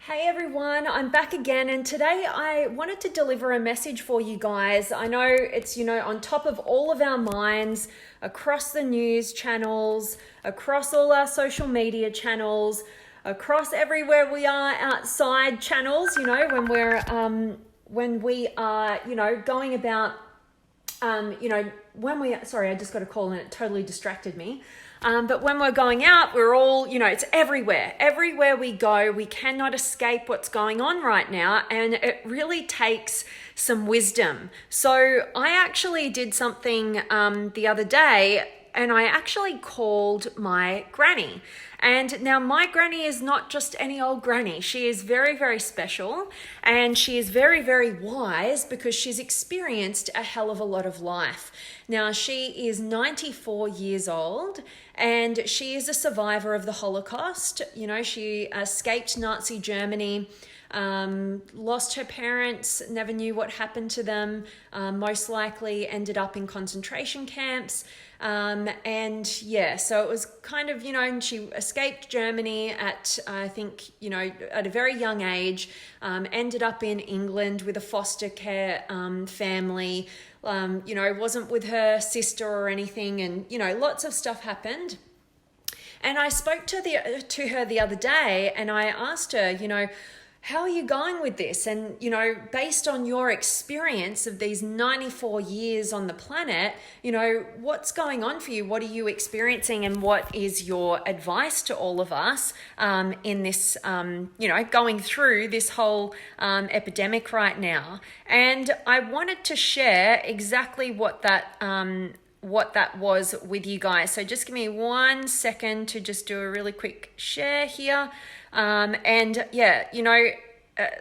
Hey everyone, I'm back again, and today I wanted to deliver a message for you guys. I know it's, on top of all of our minds, across the news channels, across all our social media channels, across everywhere we are outside channels, when we are, going about, sorry, I just got a call and it totally distracted me. But when we're going out, we're all, it's everywhere. Everywhere we go, we cannot escape what's going on right now. And it really takes some wisdom. So I actually did something the other day, and I actually called my granny. And now my granny is not just any old granny. She is very, very special, and she is very, very wise because she's experienced a hell of a lot of life. Now, she is 94 years old, and she is a survivor of the Holocaust. She escaped Nazi Germany, lost her parents, never knew what happened to them, most likely ended up in concentration camps. So it was kind of, and she escaped Germany at, I think, at a very young age, ended up in England with a foster care family, wasn't with her sister or anything. And, lots of stuff happened. And I spoke to her the other day, and I asked her, how are you going with this? And, based on your experience of these 94 years on the planet, what's going on for you? What are you experiencing? And what is your advice to all of us in this, going through this whole epidemic right now? And I wanted to share exactly what that was with you guys. So just give me 1 second to just do a really quick share here.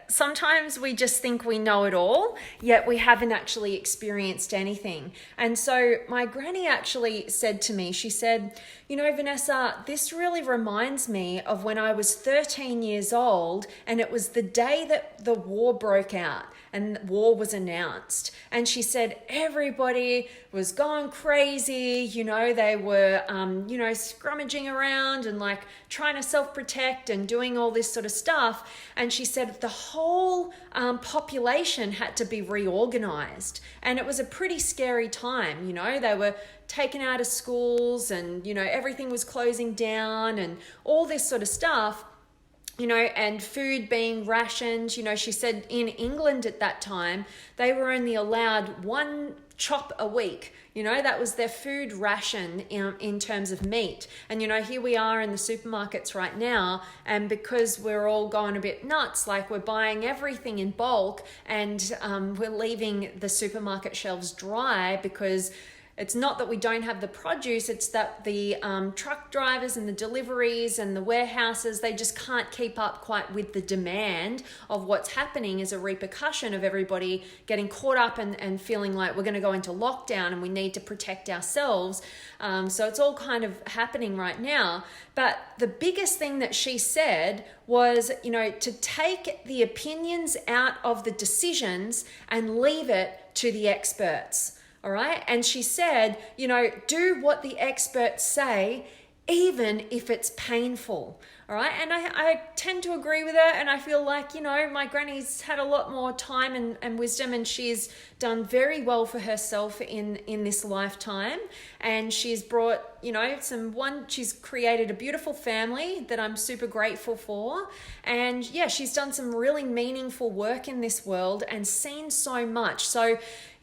Sometimes we just think we know it all, yet we haven't actually experienced anything. And so my granny actually said to me, she said, Vanessa, this really reminds me of when I was 13 years old, and it was the day that the war broke out and war was announced. And she said everybody was going crazy, they were, scrummaging around and like trying to self-protect and doing all this sort of stuff. And she said the whole population had to be reorganized. And it was a pretty scary time, they were taken out of schools and, everything was closing down and all this sort of stuff. And food being rationed. She said in England at that time, they were only allowed 1 chop a week. That was their food ration in terms of meat. And, here we are in the supermarkets right now. And because we're all going a bit nuts, like we're buying everything in bulk and we're leaving the supermarket shelves dry because it's not that we don't have the produce, it's that the truck drivers and the deliveries and the warehouses, they just can't keep up quite with the demand of what's happening as a repercussion of everybody getting caught up and feeling like we're going to go into lockdown and we need to protect ourselves. So it's all kind of happening right now. But the biggest thing that she said was, to take the opinions out of the decisions and leave it to the experts. All right. And she said, do what the experts say, even if it's painful. All right. And I tend to agree with her. And I feel like, my granny's had a lot more time and wisdom, and she's done very well for herself in this lifetime. And she's brought, she's created a beautiful family that I'm super grateful for. And she's done some really meaningful work in this world and seen so much. So,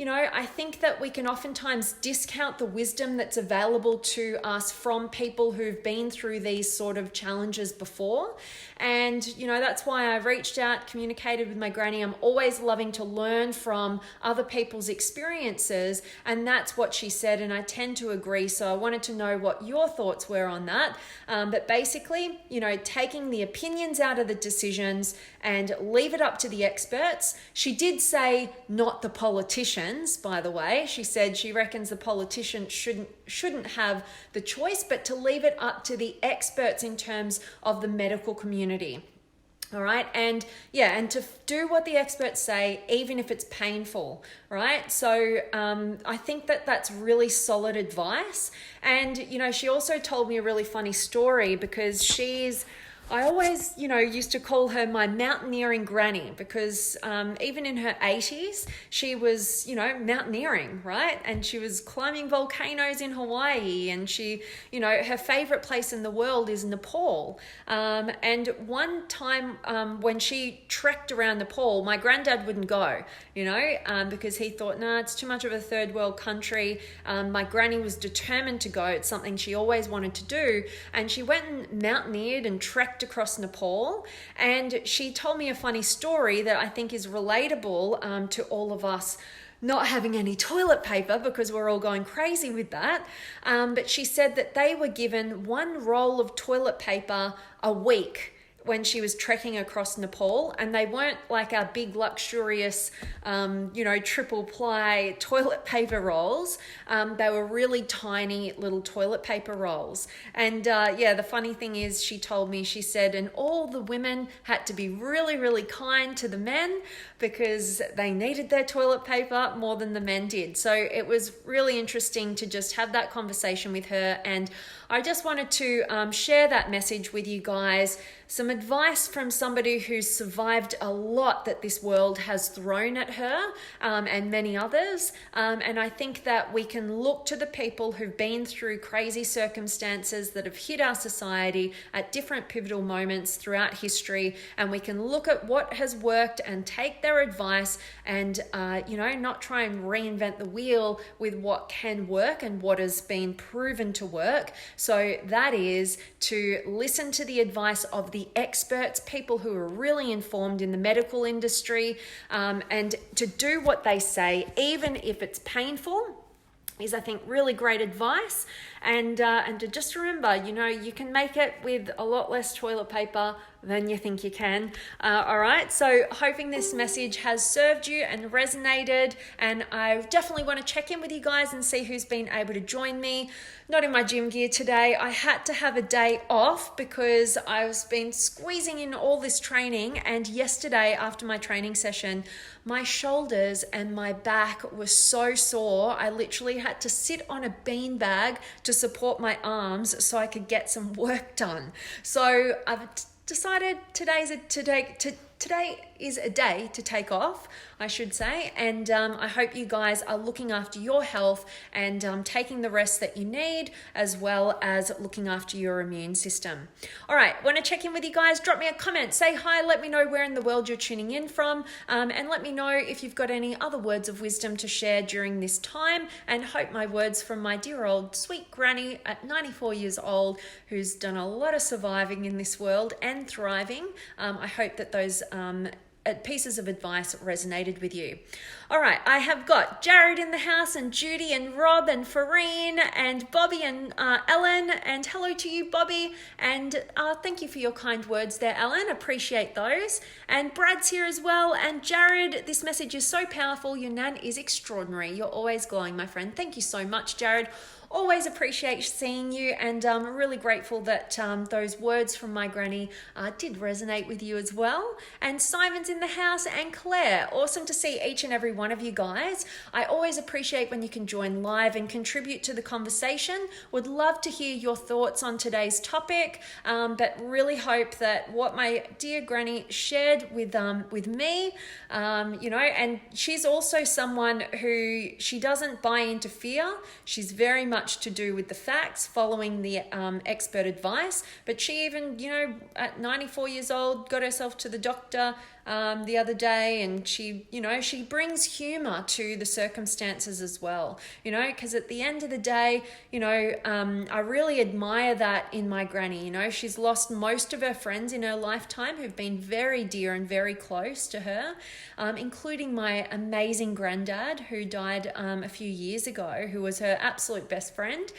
I think that we can oftentimes discount the wisdom that's available to us from people who've been through these sort of challenges before. And, that's why I've reached out, communicated with my granny. I'm always loving to learn from other people's experiences. And that's what she said. And I tend to agree. So I wanted to know what your thoughts were on that. But basically, taking the opinions out of the decisions and leave it up to the experts. She did say not the politicians, by the way. She said she reckons the politicians shouldn't have the choice, but to leave it up to the experts in terms of the medical community. All right. And to do what the experts say, even if it's painful. Right. So I think that that's really solid advice. And, she also told me a really funny story because she's I always, used to call her my mountaineering granny because even in her 80s, she was, mountaineering, right? And she was climbing volcanoes in Hawaii, and she, her favorite place in the world is Nepal. And one time when she trekked around Nepal, my granddad wouldn't go, because he thought, nah, it's too much of a third world country. My granny was determined to go. It's something she always wanted to do. And she went and mountaineered and trekked across Nepal, and she told me a funny story that I think is relatable to all of us not having any toilet paper because we're all going crazy with that. But she said that they were given one roll of toilet paper a week when she was trekking across Nepal, and they weren't like our big luxurious, triple ply toilet paper rolls. They were really tiny little toilet paper rolls. And the funny thing is, she told me, she said, and all the women had to be really, really kind to the men because they needed their toilet paper more than the men did. So it was really interesting to just have that conversation with her. And I just wanted to share that message with you guys. Some advice from somebody who's survived a lot that this world has thrown at her and many others. And I think that we can look to the people who've been through crazy circumstances that have hit our society at different pivotal moments throughout history. And we can look at what has worked and take their advice and, not try and reinvent the wheel with what can work and what has been proven to work. So that is to listen to the advice of the experts, people who are really informed in the medical industry, and to do what they say, even if it's painful, is, I think, really great advice. And to just remember, you can make it with a lot less toilet paper than you think you can. All right, so hoping this message has served you and resonated, and I definitely want to check in with you guys and see who's been able to join me. Not in my gym gear today. I had to have a day off because I've been squeezing in all this training, and yesterday after my training session, my shoulders and my back were so sore. I literally had to sit on a beanbag to support my arms so I could get some work done. So I've decided today is a day to take off, I should say, and I hope you guys are looking after your health and taking the rest that you need, as well as looking after your immune system. All right, want to check in with you guys? Drop me a comment, say hi, let me know where in the world you're tuning in from, and let me know if you've got any other words of wisdom to share during this time, and hope my words from my dear old sweet granny at 94 years old, who's done a lot of surviving in this world and thriving. I hope that those pieces of advice resonated with you. All right, I have got Jared in the house, and Judy and Rob and Farine and Bobby and Ellen, and hello to you, Bobby, and thank you for your kind words there, Ellen, appreciate those. And Brad's here as well, and Jared, this message is so powerful, your nan is extraordinary, you're always glowing, my friend. Thank you so much, Jared. Always appreciate seeing you, and I'm really grateful that those words from my granny did resonate with you as well. And Simon's in the house, and Claire. Awesome to see each and every one of you guys. I always appreciate when you can join live and contribute to the conversation. Would love to hear your thoughts on today's topic, but really hope that what my dear granny shared with me, and she's also someone who, she doesn't buy into fear. She's very much to do with the facts, following the expert advice, but she even, at 94 years old, got herself to the doctor the other day, and she brings humor to the circumstances as well, because at the end of the day, I really admire that in my granny. She's lost most of her friends in her lifetime who've been very dear and very close to her, including my amazing granddad who died a few years ago, who was her absolute best friend.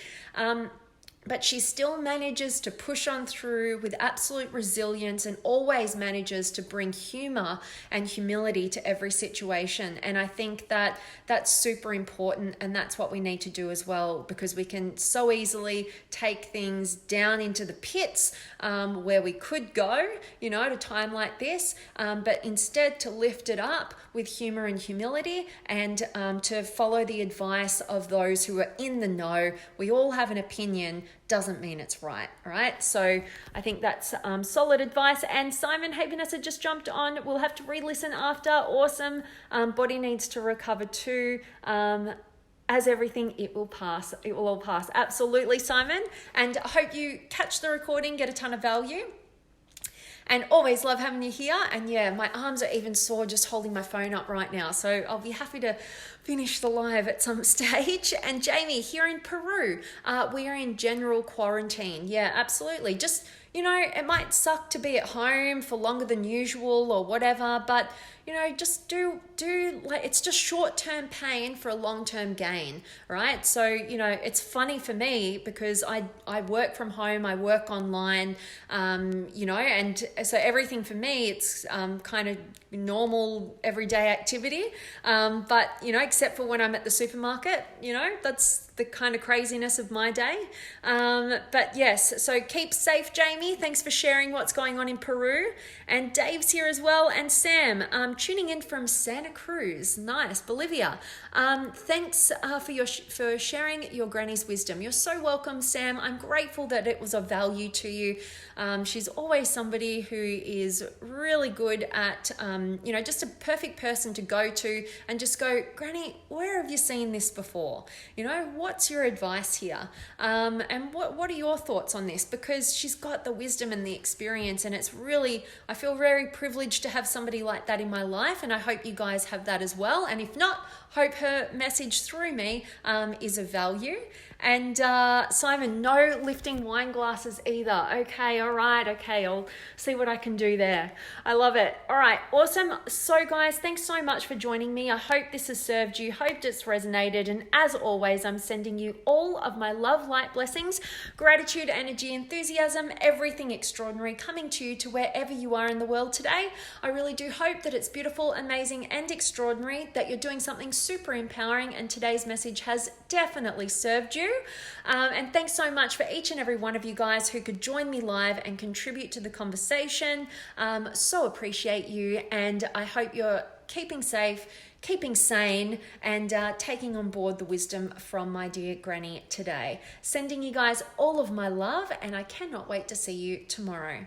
But she still manages to push on through with absolute resilience, and always manages to bring humor and humility to every situation. And I think that that's super important, and that's what we need to do as well, because we can so easily take things down into the pits where we could go, at a time like this, but instead to lift it up with humor and humility, and to follow the advice of those who are in the know. We all have an opinion, doesn't mean it's right. All right. So I think that's solid advice. And Simon, hey, Vanessa just jumped on. We'll have to re-listen after. Awesome. Body needs to recover too. As everything, it will pass. It will all pass. Absolutely, Simon. And I hope you catch the recording, get a ton of value. And always love having you here. And yeah, my arms are even sore just holding my phone up right now. So I'll be happy to finish the live at some stage. And Jamie, here in Peru, we are in general quarantine. Yeah, absolutely. Just, it might suck to be at home for longer than usual or whatever, but just do like, it's just short-term pain for a long-term gain, right? So, it's funny for me because I work from home, I work online, and so everything for me, it's kind of normal everyday activity. But, except for when I'm at the supermarket, that's the kind of craziness of my day. But yes, so keep safe, Jamie. Thanks for sharing what's going on in Peru. And Dave's here as well. And Sam, tuning in from Santa Cruz. Nice, Bolivia. Thanks for sharing your granny's wisdom. You're so welcome, Sam. I'm grateful that it was of value to you. She's always somebody who is really good at, just a perfect person to go to and just go, Granny, where have you seen this before? What's your advice here? And what are your thoughts on this? Because she's got the wisdom and the experience, and it's really, I feel very privileged to have somebody like that in my life, and I hope you guys have that as well. And if not, hope her message through me is of value. And Simon, no lifting wine glasses either. Okay, all right. Okay, I'll see what I can do there. I love it. All right, awesome. So guys, thanks so much for joining me. I hope this has served you. Hope it's resonated. And as always, I'm sending you all of my love, light, blessings, gratitude, energy, enthusiasm, everything extraordinary coming to you to wherever you are in the world today. I really do hope that it's beautiful, amazing, and extraordinary, that you're doing something super empowering, and today's message has definitely served you. And thanks so much for each and every one of you guys who could join me live and contribute to the conversation. So appreciate you, and I hope you're keeping safe, keeping sane, and taking on board the wisdom from my dear granny today. Sending you guys all of my love, and I cannot wait to see you tomorrow.